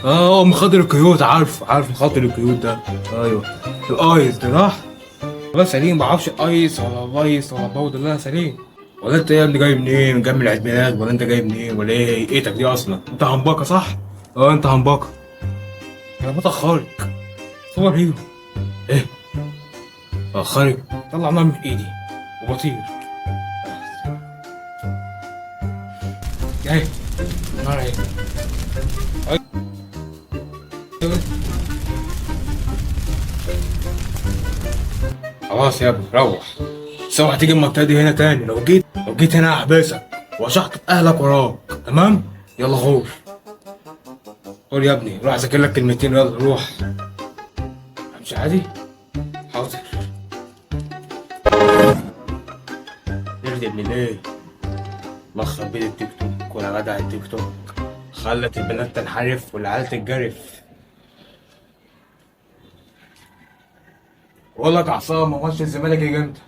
اه مخاطر القيود، عارف مخاطر القيود ده. ايوه الايس ده صح. والله سليم، معرفش ايس ولا بايس ولا باودر، لا سليم. ولا انت يا ابني جاي منين؟ جاي من العيد ميلاد ولا انت جاي منين ولا ايه؟ ايتك دي اصلا انت همبكه صح؟ اه انت همبكه. انا بطل خارق، سوبر هيرو. ايه؟ اه خارق. طلع نار من ايدي وبطير. ايه؟ نار ايه؟ أيوة. خلاص يا ابني روح، بس اوعى تيجي المنطقة دي هنا تاني. لو جيت هنا هحبسك واشحطط اهلك وراك، تمام؟ يلا غور. قول يا ابني، روح اذاكر لك كلمتين، يلا روح. امشي عادي؟ حاضر. يرضي ابن ليه؟ الله يخرب بيت التيك توك ولا جدع التيك توك، خلت البنات تنحرف والعيال تتجرف. بقول لك عصام، ما ماتش الزمالك يجي امتى؟